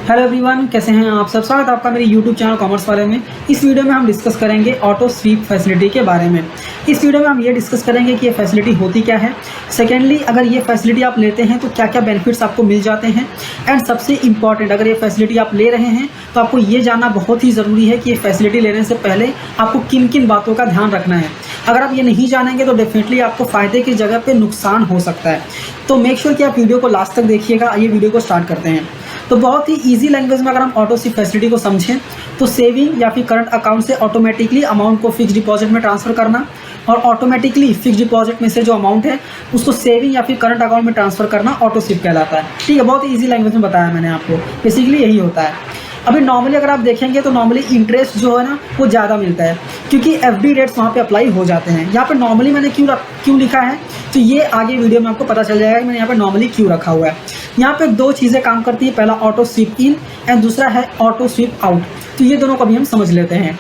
Hello everyone, कैसे हैं आप सब। स्वागत है आपका मेरे यूट्यूब चैनल कॉमर्स वाले में। इस वीडियो में हम डिस्कस करेंगे ऑटो स्वीप फैसिलिटी के बारे में। इस वीडियो में हम ये डिस्कस करेंगे कि ये फैसिलिटी होती क्या है। सेकेंडली, अगर ये फैसिलिटी आप लेते हैं तो क्या क्या बेनिफिट्स आपको मिल जाते हैं। एंड सबसे इंपॉर्टेंट, अगर ये फैसिलिटी आप ले रहे हैं तो आपको ये जानना बहुत ही ज़रूरी है कि ये फैसिलिटी लेने से पहले आपको किन किन बातों का ध्यान रखना है। अगर आप ये नहीं जानेंगे तो डेफिनेटली आपको फ़ायदे की जगह पे नुकसान हो सकता है। तो मेक श्योर कि आप वीडियो को लास्ट तक देखिएगा। आइए वीडियो को स्टार्ट करते हैं। तो बहुत ही इजी लैंग्वेज में अगर हम ऑटो स्वीप फैसिलिटी को समझें तो सेविंग या फिर करंट अकाउंट से ऑटोमेटिकली अमाउंट को फिक्स डिपॉजिट में ट्रांसफ़र करना और ऑटोमेटिकली फिक्स डिपॉजिट में से जो अमाउंट है उसको सेविंग या फिर करंट अकाउंट में ट्रांसफ़र करना ऑटो स्वीप कहलाता है। ठीक है, बहुत ही ईजी लैंग्वेज में बताया मैंने आपको। बेसिकली यही होता है। अभी नॉर्मली अगर आप देखेंगे तो नॉर्मली इंटरेस्ट जो है ना वो ज़्यादा मिलता है क्योंकि एफडी रेट्स वहाँ पे अप्लाई हो जाते हैं। यहाँ पे नॉर्मली मैंने क्यों लिखा है तो ये आगे वीडियो में आपको पता चल जाएगा कि मैंने यहाँ पे नॉर्मली क्यों रखा हुआ है। यहाँ पे दो चीज़ें काम करती है, पहला ऑटो स्वीप इन एंड दूसरा है ऑटो स्वीप आउट। तो ये दोनों को भी हम समझ लेते हैं।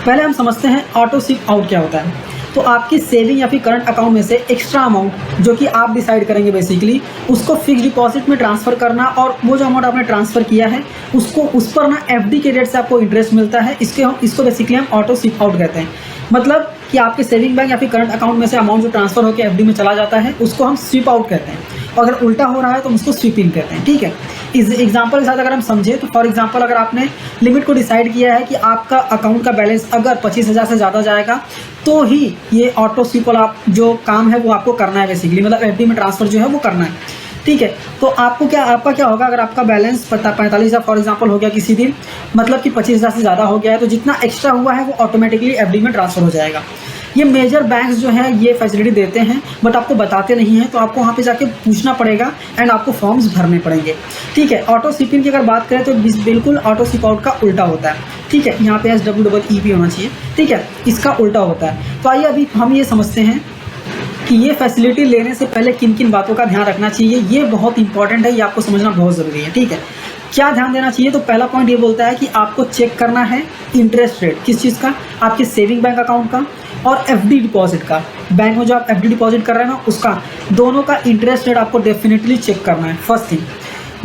पहले हम समझते हैं ऑटो स्वीप आउट क्या होता है। तो आपकी सेविंग या फिर करंट अकाउंट में से एक्स्ट्रा अमाउंट जो कि आप डिसाइड करेंगे बेसिकली उसको फिक्स डिपॉजिट में ट्रांसफ़र करना और वो जो अमाउंट आपने ट्रांसफ़र किया है उसको उस पर ना एफडी के रेट से आपको इंटरेस्ट मिलता है। इसको बेसिकली हम ऑटो स्वीप आउट कहते हैं। मतलब कि आपके सेविंग बैंक या फिर करंट अकाउंट में से अमाउंट जो ट्रांसफ़र होकर एफडी में चला जाता है उसको हम स्वीप आउट कहते हैं। और अगर उल्टा हो रहा है तो हम उसको स्वीप इन कहते हैं। ठीक है, इस एग्जांपल के साथ अगर हम समझें तो फॉर एग्जांपल अगर आपने लिमिट को डिसाइड किया है कि आपका अकाउंट का बैलेंस अगर 25,000 से ज़्यादा जाएगा तो ही ये ऑटो स्वीप वाला जो काम है वो आपको करना है बेसिकली। मतलब एफडी में ट्रांसफ़र जो है वो करना है। ठीक है, तो आपका क्या होगा अगर आपका बैलेंस 45,000 फॉर एग्जांपल हो गया किसी दिन, मतलब कि 25,000 से ज़्यादा हो गया है, तो जितना एक्स्ट्रा हुआ है वो ऑटोमेटिकली एफडी में ट्रांसफ़र हो जाएगा। ये मेजर बैंक्स जो है ये फैसिलिटी देते हैं बट आपको बताते नहीं हैं, तो आपको वहाँ पे जाके पूछना पड़ेगा एंड आपको फॉर्म्स भरने पड़ेंगे। ठीक है, ऑटो स्वीप इन की अगर बात करें तो बिल्कुल ऑटो स्वीप आउट का उल्टा होता है। ठीक है, यहाँ पे SWEEP होना चाहिए। ठीक है, इसका उल्टा होता है। तो आइए अभी हम ये समझते हैं कि ये फैसिलिटी लेने से पहले किन किन बातों का ध्यान रखना चाहिए। ये बहुत इंपॉर्टेंट है, ये आपको समझना बहुत ज़रूरी है। ठीक है, क्या ध्यान देना चाहिए तो पहला पॉइंट ये बोलता है कि आपको चेक करना है इंटरेस्ट रेट। किस चीज़ का? आपके सेविंग बैंक अकाउंट का और एफडी डिपॉजिट का। बैंक में जो आप एफडी डिपॉजिट कर रहे हैं ना उसका, दोनों का इंटरेस्ट रेट आपको डेफिनेटली चेक करना है, फर्स्ट थिंग।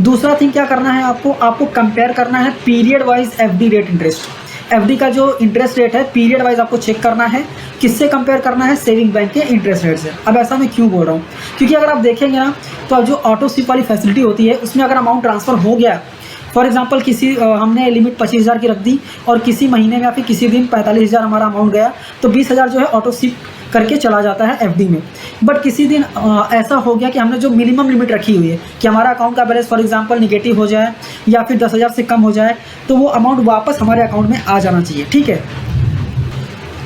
दूसरा थिंग क्या करना है, आपको कंपेयर करना है period wise FD rate interest. FD का जो इंटरेस्ट रेट है पीरियड वाइज आपको चेक करना है। किससे कंपेयर करना है? सेविंग बैंक के इंटरेस्ट रेट से। अब ऐसा मैं क्यों बोल रहा हूँ, क्योंकि अगर आप देखेंगे ना तो अब जो ऑटो स्वीप वाली फैसिलिटी होती है उसमें अगर अमाउंट ट्रांसफ़र हो गया, फॉर एग्जांपल हमने लिमिट 25,000 की रख दी और किसी महीने में या फिर किसी दिन 45,000 हमारा अमाउंट गया तो 20,000 जो है ऑटो स्वीप करके चला जाता है एफडी में। बट किसी दिन ऐसा हो गया कि हमने जो मिनिमम लिमिट रखी हुई है कि हमारा अकाउंट का बैलेंस फॉर एग्जांपल निगेटिव हो जाए या फिर 10,000 से कम हो जाए तो वो अमाउंट वापस हमारे अकाउंट में आ जाना चाहिए। ठीक है,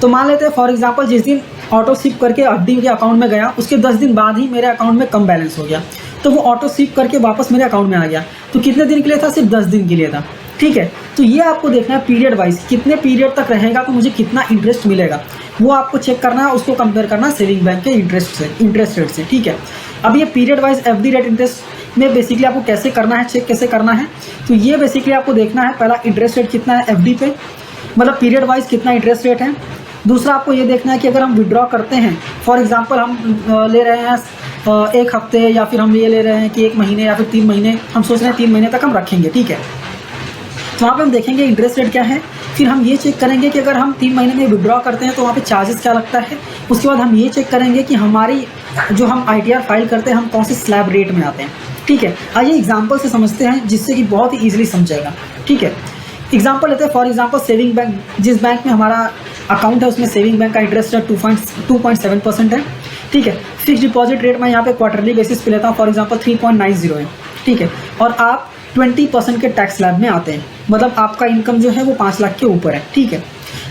तो मान लेते हैं फॉर एग्जांपल जिस दिन ऑटो स्वीप करके एफडी के अकाउंट में गया उसके 10 दिन बाद ही मेरे अकाउंट में कम बैलेंस हो गया तो वो ऑटो स्वीप करके वापस मेरे अकाउंट में आ गया। तो कितने दिन के लिए था? सिर्फ 10 दिन के लिए था। ठीक है, तो ये आपको देखना है पीरियड वाइज कितने पीरियड तक रहेगा तो मुझे कितना इंटरेस्ट मिलेगा, वो आपको चेक करना है। उसको कंपेयर करना सेविंग बैंक के इंटरेस्ट रेट से। ठीक है, अब ये period wise FD rate interest में बेसिकली आपको कैसे करना है, चेक कैसे करना है, तो ये बेसिकली आपको देखना है पहला इंटरेस्ट रेट कितना है एफडी पे, मतलब पीरियड वाइज कितना इंटरेस्ट रेट है। दूसरा आपको ये देखना है कि अगर हम विड्रॉ करते हैं, फॉर एग्जांपल हम ले रहे हैं 1 हफ्ते या फिर हम ये ले रहे हैं कि 1 महीने या फिर 3 महीने, हम सोच रहे हैं 3 महीने तक हम रखेंगे। ठीक है, तो वहाँ पे हम देखेंगे इंटरेस्ट रेट क्या है। फिर हम ये चेक करेंगे कि अगर हम 3 महीने में विड्रॉ करते हैं तो वहाँ पे चार्जेस क्या लगता है। उसके बाद हम ये चेक करेंगे कि हमारी जो हम ITR फाइल करते हैं हम कौन से स्लैब रेट में आते हैं। ठीक है, आइए एग्जाम्पल से समझते हैं जिससे कि बहुत ही ईजिली समझेगा। ठीक है, एग्जाम्पल लेते हैं। फॉर एग्जाम्पल सेविंग बैंक, जिस बैंक में हमारा अकाउंट है उसमें सेविंग बैंक का इंटरेस्ट रेट 2.7% है। ठीक है, फिक्स डिपॉजिट रेट मैं यहाँ पे क्वार्टरली बेसिस पे लेता हूँ, फॉर एग्जांपल 3.90 है। ठीक है, और आप 20% के टैक्स स्लैब में आते हैं, मतलब आपका इनकम जो है वो 5 लाख के ऊपर है। ठीक है,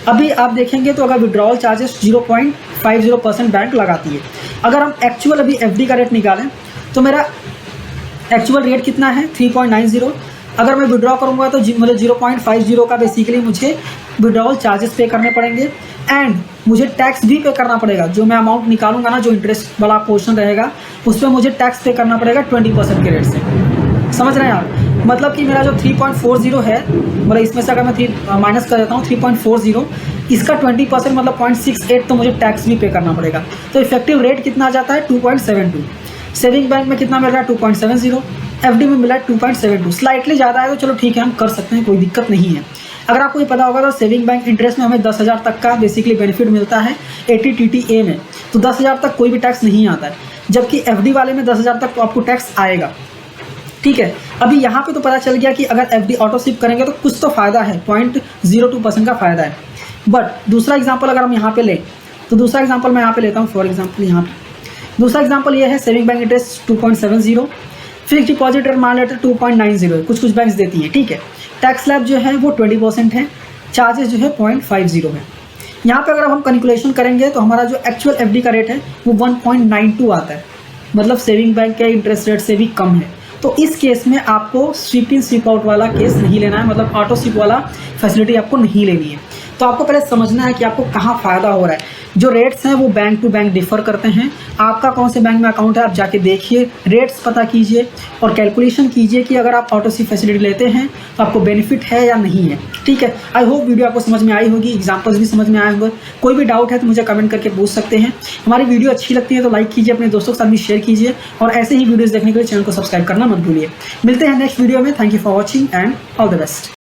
अभी आप देखेंगे तो अगर विड्रॉल चार्जेस 0.50% बैंक लगाती है। अगर हम एक्चुअल अभी एफडी का रेट निकालें तो मेरा एक्चुअल रेट कितना है? 3.90। अगर मैं विड्रॉ करूँगा तो मुझे 0.50 का बेसिकली मुझे विड्रॉल चार्जेस पे करने पड़ेंगे एंड मुझे टैक्स भी पे करना पड़ेगा। जो मैं अमाउंट निकालूंगा ना, जो इंटरेस्ट वाला पोर्शन रहेगा उस पर मुझे टैक्स पे करना पड़ेगा 20% के रेट से। समझ रहे हैं आप? मतलब कि मेरा जो 3.40 है, मतलब इसमें से अगर मैं माइनस कर देता हूँ 3.40, इसका 20% मतलब 0.68 तो मुझे टैक्स भी पे करना पड़ेगा। तो इफेक्टिव रेट कितना आ जाता है? 2.72। सेविंग बैंक में कितना मिल रहा है? 2.70। FD में मिला 2.72, स्लाइटली ज़्यादा है तो चलो ठीक है, हम कर सकते हैं, कोई दिक्कत नहीं है। अगर आपको ये पता होगा तो सेविंग बैंक इंटरेस्ट में हमें 10,000 तक का बेसिकली बेनिफिट मिलता है 80 TTA में, तो 10,000 तक कोई भी टैक्स नहीं आता है, जबकि FD वाले में 10,000 तक तो आपको टैक्स आएगा। ठीक है, अभी यहाँ पे तो पता चल गया कि अगर FD ऑटो स्वीप करेंगे तो कुछ तो फ़ायदा है, 0.02% का फ़ायदा है। बट दूसरा एग्जांपल अगर हम यहाँ पे लें तो दूसरा एग्जांपल मैं यहाँ पे लेता हूँ। फॉर एग्जांपल यहाँ पे दूसरा एग्जांपल ये है saving bank interest 2.70, fix deposit rate मान लेते हैं 2.90, कुछ बैंक्स देती हैं। ठीक है, टैक्स स्लैब जो है वो 20% है, चार्जेस जो है 0.50 है। यहाँ पे अगर हम कैलकुलेशन करेंगे तो हमारा जो एक्चुअल FD का रेट है वो 1.92 आता है, मतलब सेविंग बैंक के इंटरेस्ट रेट से भी कम है। तो इस केस में आपको स्वीप इन स्वीप आउट वाला केस नहीं लेना है, मतलब ऑटो स्वीप वाला फैसिलिटी आपको नहीं लेनी है। तो आपको पहले समझना है कि आपको कहाँ फ़ायदा हो रहा है। जो रेट्स हैं वो बैंक टू बैंक डिफ़र करते हैं। आपका कौन से बैंक में अकाउंट है आप जाके देखिए, रेट्स पता कीजिए और कैलकुलेशन कीजिए कि अगर आप ऑटो स्वीप फैसिलिटी लेते हैं तो आपको बेनिफिट है या नहीं है। ठीक है, आई होप वीडियो आपको समझ में आई होगी, एग्जाम्पल्स भी समझ में आए होंगे। कोई भी डाउट है तो मुझे कमेंट करके पूछ सकते हैं। हमारी वीडियो अच्छी लगती है तो लाइक कीजिए, अपने दोस्तों के साथ भी शेयर कीजिए और ऐसे ही वीडियोज़ देखने के लिए चैनल को सब्सक्राइब करना मत भूलिए। मिलते हैं नेक्स्ट वीडियो में। Thank you for watching and all the best.